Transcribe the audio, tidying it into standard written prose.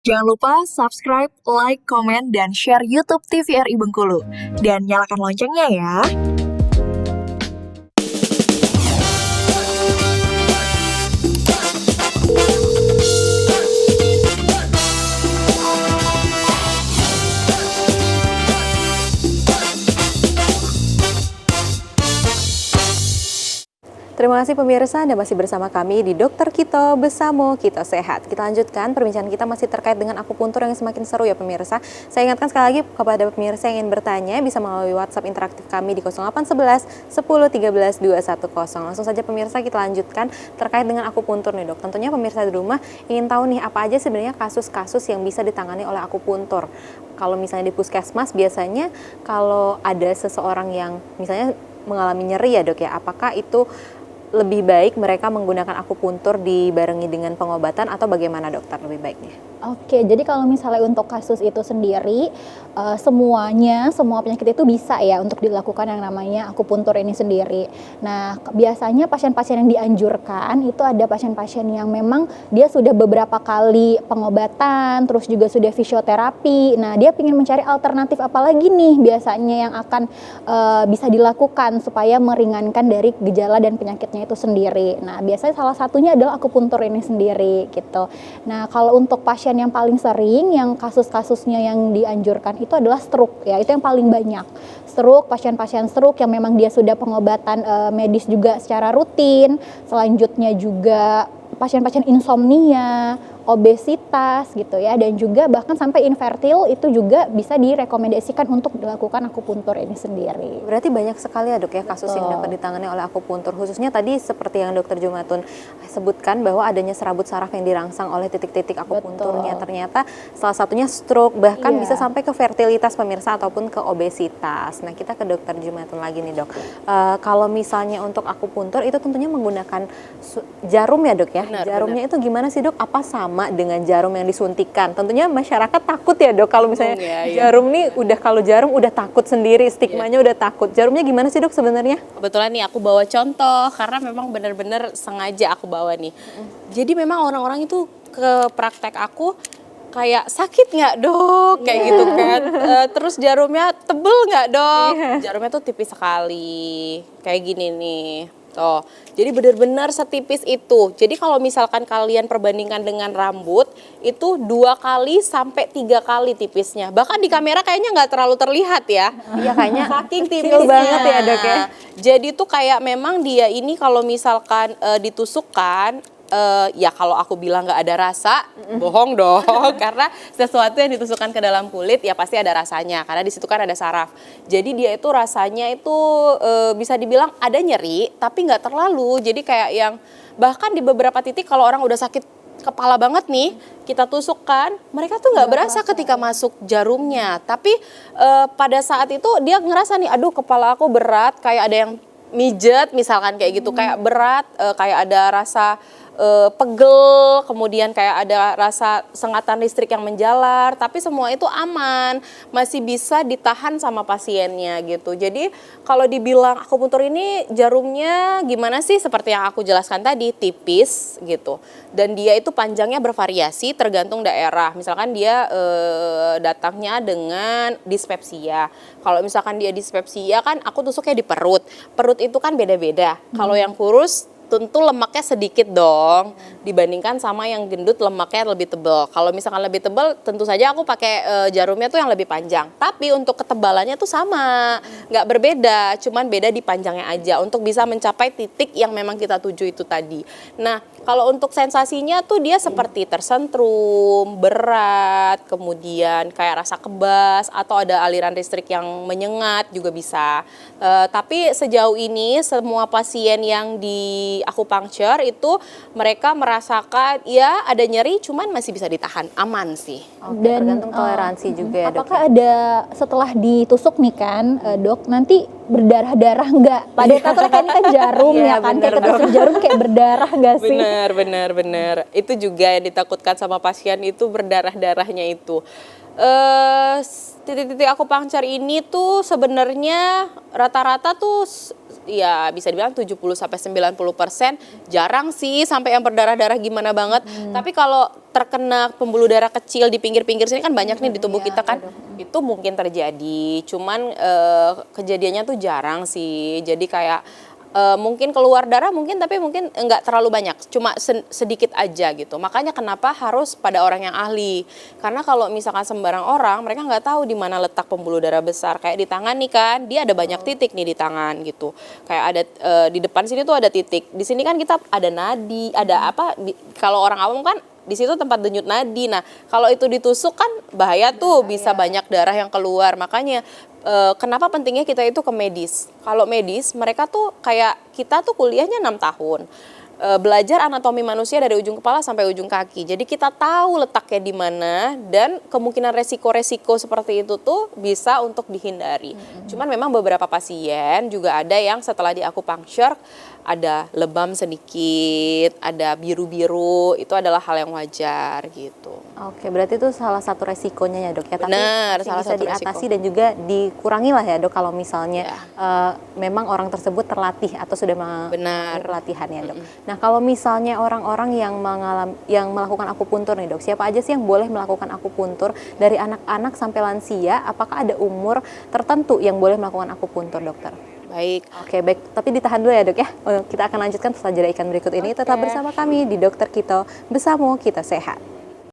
Jangan lupa subscribe, like, komen, dan share YouTube TVRI Bengkulu. Dan nyalakan loncengnya ya. Terima kasih pemirsa, Anda masih bersama kami di Dokter Kito Besamo Kito Sehat. Kita lanjutkan perbincangan kita masih terkait dengan akupuntur yang semakin seru ya pemirsa. Saya ingatkan sekali lagi kepada pemirsa yang ingin bertanya bisa melalui WhatsApp interaktif kami di 0811 10 13 210. Langsung saja pemirsa kita lanjutkan terkait dengan akupuntur nih dok. Tentunya pemirsa di rumah ingin tahu nih apa aja sebenarnya kasus-kasus yang bisa ditangani oleh akupuntur. Kalau misalnya di puskesmas biasanya kalau ada seseorang yang misalnya mengalami nyeri ya dok ya, apakah itu lebih baik mereka menggunakan akupuntur dibarengi dengan pengobatan atau bagaimana dokter lebih baiknya? Oke, jadi kalau misalnya untuk kasus itu sendiri, semua penyakit itu bisa ya untuk dilakukan yang namanya akupuntur ini sendiri. Nah, biasanya pasien-pasien yang dianjurkan itu ada pasien-pasien yang memang dia sudah beberapa kali pengobatan, terus juga sudah fisioterapi. Nah, dia ingin mencari alternatif apa lagi nih biasanya yang akan bisa dilakukan supaya meringankan dari gejala dan penyakitnya itu sendiri. Nah, biasanya salah satunya adalah akupuntur ini sendiri gitu. Nah, kalau untuk pasien yang paling sering, yang kasus-kasusnya yang dianjurkan itu adalah stroke ya, itu yang paling banyak. Stroke, pasien-pasien stroke yang memang dia sudah pengobatan medis juga secara rutin. Selanjutnya juga pasien-pasien insomnia, obesitas gitu ya, dan juga bahkan sampai infertil itu juga bisa direkomendasikan untuk dilakukan akupuntur ini sendiri. Berarti banyak sekali ya dok ya kasus yang dapat ditangani oleh akupuntur, khususnya tadi seperti yang dokter Jumatun sebutkan bahwa adanya serabut saraf yang dirangsang oleh titik-titik akupunturnya. Ternyata salah satunya stroke, bahkan bisa sampai ke fertilitas pemirsa ataupun ke obesitas. Nah kita ke dokter Jumatun lagi nih dok. Kalau misalnya untuk akupuntur itu tentunya menggunakan jarum ya dok ya. Jarumnya itu gimana sih dok? Apa sama dengan jarum yang disuntikan? Tentunya masyarakat takut ya dok kalau misalnya jarum nih kalau jarum udah takut sendiri, stigmanya udah takut. Jarumnya gimana sih dok sebenarnya? Kebetulan nih aku bawa contoh karena memang benar-benar sengaja aku bawa nih. Jadi memang orang-orang itu ke praktek aku kayak sakit nggak dok, kayak gitu kan. Terus jarumnya tebel nggak dok? Jarumnya tuh tipis sekali, kayak gini nih. Tuh, jadi benar-benar setipis itu. Jadi kalau misalkan kalian perbandingkan dengan rambut, itu 2 kali sampai 3 kali tipisnya. Bahkan di kamera kayaknya nggak terlalu terlihat ya. Iya kayaknya saking tipisnya banget ya dok ya. Jadi tuh kayak memang dia ini kalau misalkan ditusukkan, ya kalau aku bilang nggak ada rasa, bohong dong. Karena sesuatu yang ditusukkan ke dalam kulit ya pasti ada rasanya. Karena di situ kan ada saraf. Jadi dia itu rasanya itu bisa dibilang ada nyeri, tapi nggak terlalu. Jadi kayak yang bahkan di beberapa titik kalau orang udah sakit kepala banget nih, kita tusukkan, mereka tuh nggak berasa ketika masuk jarumnya. Tapi pada saat itu dia ngerasa nih, aduh kepala aku berat, kayak ada yang mijet misalkan kayak gitu, kayak berat, kayak ada rasa pegel, kemudian kayak ada rasa sengatan listrik yang menjalar, tapi semua itu aman, masih bisa ditahan sama pasiennya gitu. Jadi kalau dibilang akupuntur ini jarumnya gimana sih, seperti yang aku jelaskan tadi, tipis gitu. Dan dia itu panjangnya bervariasi tergantung daerah. Misalkan dia datangnya dengan dispepsia. Kalau misalkan dia dispepsia kan aku tusuknya di perut. Perut itu kan beda-beda. Kalau yang kurus tentu lemaknya sedikit dong dibandingkan sama yang gendut lemaknya lebih tebal. Kalau misalkan lebih tebal tentu saja aku pakai jarumnya tuh yang lebih panjang. Tapi untuk ketebalannya tuh sama, nggak berbeda, cuman beda di panjangnya aja untuk bisa mencapai titik yang memang kita tuju itu tadi. Nah kalau untuk sensasinya tuh dia seperti tersentrum, berat, kemudian kayak rasa kebas atau ada aliran listrik yang menyengat juga bisa. Tapi sejauh ini semua pasien yang di akupunktur itu mereka merasakan ya ada nyeri cuman masih bisa ditahan, aman sih. Dan tergantung toleransi juga ya dok. Apakah ada setelah ditusuk nih kan dok, nanti berdarah-darah nggak? Pada kan ini kan jarum ya kan, kayak ketusuk jarum kayak berdarah nggak sih? Benar. Itu juga yang ditakutkan sama pasien itu berdarah-darahnya itu. Titik-titik akupunktur ini tuh sebenarnya rata-rata tuh ya bisa dibilang 70-90% jarang sih sampai yang berdarah-darah gimana banget. Tapi kalau terkena pembuluh darah kecil di pinggir-pinggir sini kan banyak nih di tubuh kita kan. Itu mungkin terjadi. Cuman kejadiannya tuh jarang sih. Jadi kayak mungkin keluar darah mungkin tapi mungkin enggak terlalu banyak, cuma sedikit aja gitu. Makanya kenapa harus pada orang yang ahli, karena kalau misalkan sembarang orang mereka nggak tahu di mana letak pembuluh darah besar. Kayak di tangan nih kan, dia ada banyak titik nih di tangan gitu, kayak ada di depan sini tuh ada titik, di sini kan kita ada nadi, ada apa, kalau orang awam kan di situ tempat denyut nadi. Nah, kalau itu ditusuk kan bahaya tuh, bisa banyak darah yang keluar. Makanya kenapa pentingnya kita itu ke medis. Kalau medis, mereka tuh kayak kita tuh kuliahnya 6 tahun. Belajar anatomi manusia dari ujung kepala sampai ujung kaki. Jadi kita tahu letaknya di mana dan kemungkinan resiko-resiko seperti itu tuh bisa untuk dihindari. Cuman memang beberapa pasien juga ada yang setelah di akupunktur ada lebam sedikit, ada biru-biru, itu adalah hal yang wajar gitu. Oke, berarti itu salah satu resikonya ya dok ya. Benar, Tapi salah bisa satu diatasi resiko. dan juga dikurangi lah ya dok kalau misalnya memang orang tersebut terlatih atau sudah Benar. mengalami pelatihan ya dok. Nah kalau misalnya orang-orang yang melakukan akupuntur nih dok, siapa aja sih yang boleh melakukan akupuntur dari anak-anak sampai lansia? Apakah ada umur tertentu yang boleh melakukan akupuntur dokter? Baik. Oke, baik. Tapi ditahan dulu ya dok ya. Kita akan lanjutkan setelah jeda ikan berikut ini. Tetap bersama kami di Dokter Kito Bersamo Kita Sehat.